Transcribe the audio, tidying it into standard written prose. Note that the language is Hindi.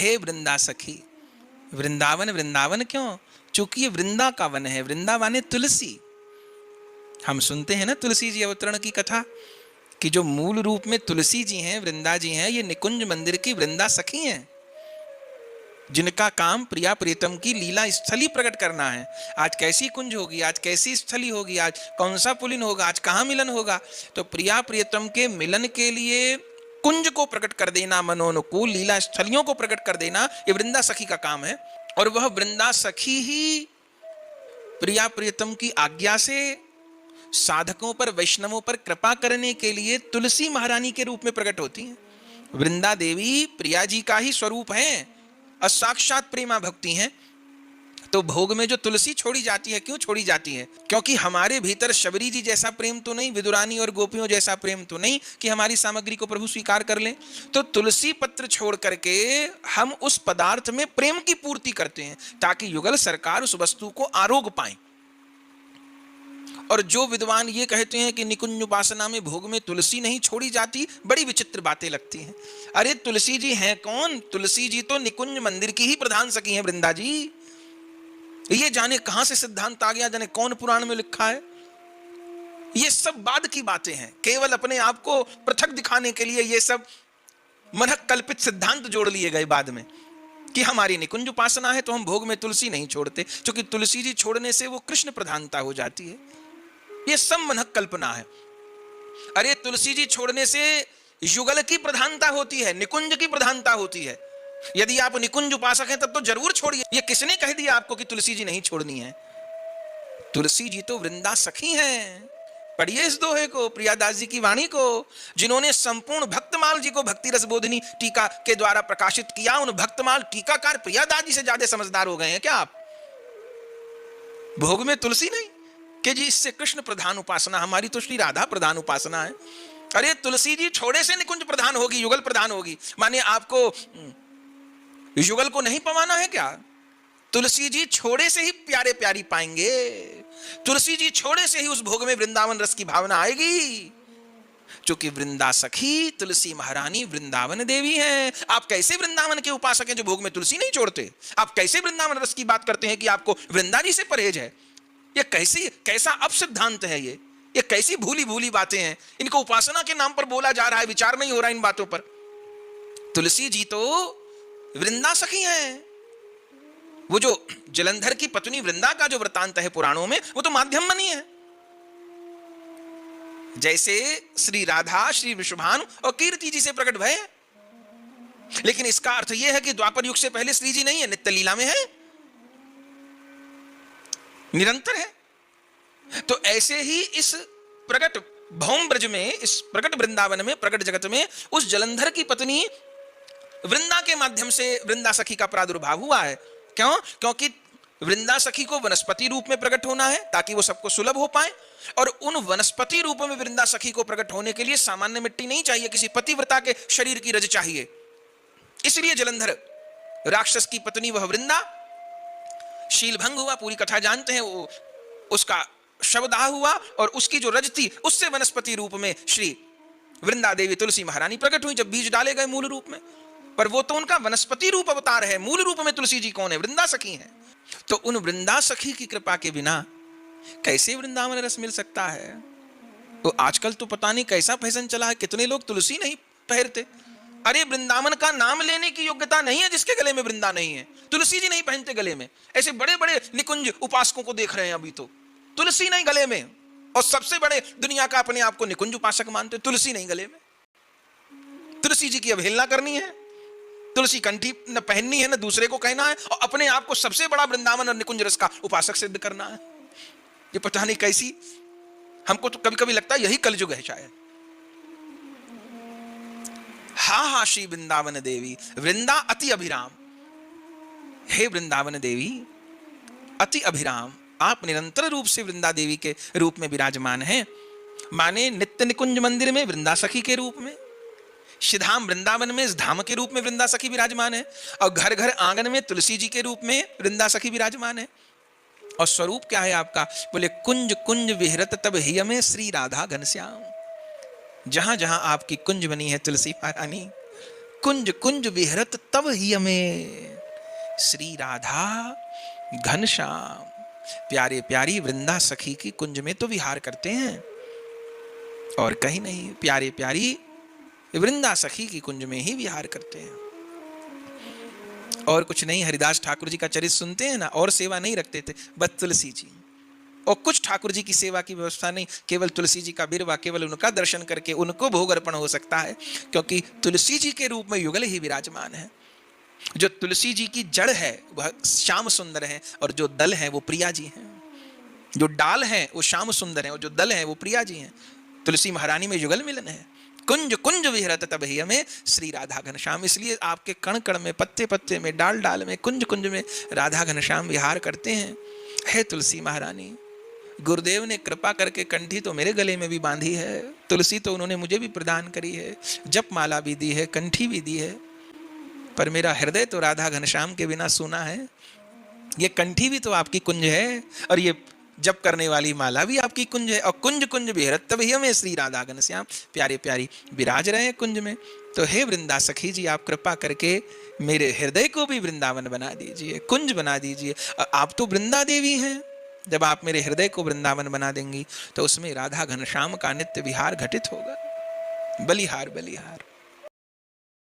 हे वृंदा सखी। वृंदावन वृंदावन क्यों? चूंकि ये वृंदा का वन है। वृंदावन तुलसी। हम सुनते हैं ना तुलसी जी अवतरण की कथा, कि जो मूल रूप में तुलसी जी हैं, वृंदा जी हैं, ये निकुंज मंदिर की वृंदा सखी हैं, जिनका काम प्रिया प्रीतम की लीला स्थली प्रकट करना है। आज कैसी कुंज होगी, आज कैसी स्थली होगी, आज कौन सा पुलिन होगा, आज कहाँ मिलन होगा। तो प्रिया प्रीतम के मिलन के लिए कुंज को प्रकट कर देना, मनोनुकूल लीला स्थलियों को प्रकट कर देना, ये वृंदा सखी का काम है। और वह वृंदा सखी ही प्रिया प्रीतम की आज्ञा से साधकों पर, वैष्णवों पर कृपा करने के लिए तुलसी महारानी के रूप में प्रकट होती हैं। वृंदा देवी प्रिया जी का ही स्वरूप है और साक्षात प्रेमा भक्ति हैं। तो भोग में जो तुलसी छोड़ी जाती है, क्यों छोड़ी जाती है? क्योंकि हमारे भीतर शबरी जी जैसा प्रेम तो नहीं, विदुरानी और गोपियों जैसा प्रेम तो नहीं कि हमारी सामग्री को प्रभु स्वीकार कर लें। तो तुलसी पत्र छोड़ करके हम उस पदार्थ में प्रेम की पूर्ति करते हैं, ताकि युगल सरकार उस वस्तु को आरोग पाए। और जो विद्वान ये कहते हैं कि निकुंज उपासना में भोग में तुलसी नहीं छोड़ी जाती, बड़ी विचित्र बातें लगती हैं। अरे तुलसी जी हैं कौन? तुलसी जी तो निकुंज मंदिर की ही प्रधान सखी हैं वृंदा जी। ये जाने कहां से सिद्धांत आ गया, जाने कौन पुराण में लिखा है। ये सब बाद की बातें हैं, केवल अपने आप को पृथक दिखाने के लिए ये सब मनक कल्पित सिद्धांत जोड़ लिए गए बाद में, कि हमारी निकुंज उपासना है तो हम भोग में तुलसी नहीं छोड़ते, क्योंकि तुलसी जी छोड़ने से वो कृष्ण प्रधानता हो जाती है। ये सब मनक कल्पना है। अरे तुलसी जी छोड़ने से युगल की प्रधानता होती है, निकुंज की प्रधानता होती है। यदि आप निकुंज उपासक हैं तब तो जरूर छोड़िए। ये किसने कह दिया आपको कि तुलसी जी नहीं छोड़नी है? तुलसी जी तो वृंदा सखी हैं। पढ़िए इस दोहे को, प्रियादास जी की वाणी को, जिन्होंने संपूर्ण भक्तमाल जी को भक्ति रस बोधिनी टीका के द्वारा प्रकाशित किया। उन भक्तमाल टीकाकार प्रियादास जी से ज्यादा समझदार हो गए हैं क्या आप? भोग में तुलसी नहीं कि जी इससे कृष्ण प्रधान उपासना, हमारी तो श्री राधा प्रधान उपासना है। अरे तुलसी जी छोड़े से निकुंज प्रधान होगी, युगल प्रधान होगी। माने आपको युगल को नहीं पवाना है क्या? तुलसी जी छोड़े से ही प्यारे प्यारी पाएंगे। तुलसी जी छोड़े से ही उस भोग में वृंदावन रस की भावना आएगी। क्योंकि वृंदा सखी तुलसी महारानी वृंदावन देवी हैं। आप कैसे वृंदावन के उपासक हैं जो भोग में तुलसी नहीं छोड़ते? आप कैसे वृंदावन रस की बात करते हैं कि आपको वृंदा जी से परहेज है? ये कैसा अपसिद्धांत है? ये कैसी भूली भूली बातें हैं। इनको उपासना के नाम पर बोला जा रहा है, विचार नहीं हो रहा इन बातों पर। तुलसी जी तो वृंदा सखी हैं। वो जो जलंधर की पत्नी वृंदा का जो वृतांत है पुराणों में, वो तो माध्यम बनी है। जैसे श्री राधा, श्री विश्वभानु और कीर्ति जी से प्रकट भय। लेकिन इसका अर्थ यह है कि द्वापर युग से पहले श्री जी नहीं है, नित्य लीला में है, निरंतर है। तो ऐसे ही इस प्रकट भौम ब्रज में, इस प्रकट वृंदावन में, प्रकट जगत में उस जलंधर की पत्नी वृंदा के माध्यम से वृंदा सखी का प्रादुर्भाव हुआ है। क्यों? क्योंकि वृंदा सखी को वनस्पति रूप में प्रकट होना है ताकि वो सबको सुलभ हो पाए। और उन वनस्पति रूप में वृंदा सखी को प्रकट होने के लिए सामान्य मिट्टी नहीं चाहिए, किसी पतिव्रता के शरीर की रज चाहिए। इसलिए जलंधर राक्षस की पत्नी वह वृंदा, शीलभंग हुआ, पूरी कथा जानते हैं, वो उसका शवदाह हुआ और उसकी जो रज थी उससे वनस्पति रूप में श्री वृंदा देवी तुलसी महारानी प्रकट हुई जब बीज डाले गए मूल रूप में। पर वो तो उनका वनस्पति रूप अवतार है, मूल रूप में तुलसी जी कौन है? वृंदा सखी हैं। तो उन वृंदा सखी की कृपा के बिना कैसे वृंदावन रस मिल सकता है? तो आजकल तो पता नहीं कैसा फैशन चला है, कितने लोग तुलसी नहीं पहनते। अरे वृंदावन का नाम लेने की योग्यता नहीं है जिसके गले में वृंदा नहीं है। तुलसी जी नहीं पहनते गले में। ऐसे बड़े बड़े निकुंज उपासकों को देख रहे हैं अभी तो, तुलसी नहीं गले में, और सबसे बड़े दुनिया का अपने आप को निकुंज उपासक मानते, तुलसी नहीं गले में। तुलसी जी की अवहेलना करनी है, तुलसी कंठी न पहननी है, न दूसरे को कहना है, और अपने आप को सबसे बड़ा वृंदावन और निकुंज रस का उपासक सिद्ध करना है। ये पता नहीं कैसी, हमको तो कभी कभी लगता है यही कलयुग है शायद। हा श्री वृंदावन देवी वृंदा अति अभिराम। हे वृंदावन देवी अति अभिराम, आप निरंतर रूप से वृंदा देवी के रूप में विराजमान हैं। माने नित्य निकुंज मंदिर में वृंदा सखी के रूप में, श्रीधाम वृंदावन में इस धाम के रूप में वृंदा सखी विराजमान है, और घर घर आंगन में तुलसी जी के रूप में वृंदा सखी विराजमान है। और स्वरूप क्या है आपका? बोले कुंज कुंज विहरत तब हिय में श्री राधा घनश्याम। जहां जहां आपकी कुंज बनी है तुलसी महारानी, कुंज कुंज विहरत तब ही हमें श्री राधा घनश्याम। प्यारे प्यारी वृंदा सखी की कुंज में तो विहार करते हैं और कहीं नहीं। प्यारे प्यारी वृंदा सखी की कुंज में ही विहार करते हैं और कुछ नहीं। हरिदास ठाकुर जी का चरित्र सुनते हैं ना, और सेवा नहीं रखते थे, बस तुलसी जी। और कुछ ठाकुर जी की सेवा की व्यवस्था नहीं, केवल तुलसी जी का बिरवा, केवल उनका दर्शन करके उनको भोग अर्पण हो सकता है, क्योंकि तुलसी जी के रूप में युगल ही विराजमान है। जो तुलसी जी की जड़ है वह श्याम सुंदर है, और जो दल है वो प्रिया जी हैं। जो डाल है वो श्याम सुंदर है, और जो दल है वो प्रिया जी हैं। तुलसी महारानी में युगल मिलन है। कुंज कुंज विहरत तब ही हमें श्री राधा घनश्याम। इसलिए आपके कण कण में, पत्ते पत्ते में, डाल डाल में, कुंज कुंज में राधा घनश्याम विहार करते हैं। हे तुलसी महारानी, गुरुदेव ने कृपा करके कंठी तो मेरे गले में भी बांधी है, तुलसी तो उन्होंने मुझे भी प्रदान करी है, जप माला भी दी है, कंठी भी दी है, पर मेरा हृदय तो राधा घनश्याम के बिना सूना है। ये कंठी भी तो आपकी कुंज है, और ये जप करने वाली माला भी आपकी कुंज है। और कुंज कुंज विहरत तब ही हमें श्री राधा घनश्याम, प्यारे प्यारी विराज रहे हैं कुंज में। तो हे वृंदा सखी जी, आप कृपा करके मेरे हृदय को भी वृंदावन बना दीजिए, कुंज बना दीजिए। आप तो वृंदा देवी हैं, जब आप मेरे हृदय को वृंदावन बना देंगी तो उसमें राधा घनश्याम का नित्य विहार घटित होगा। बलिहार बलिहार।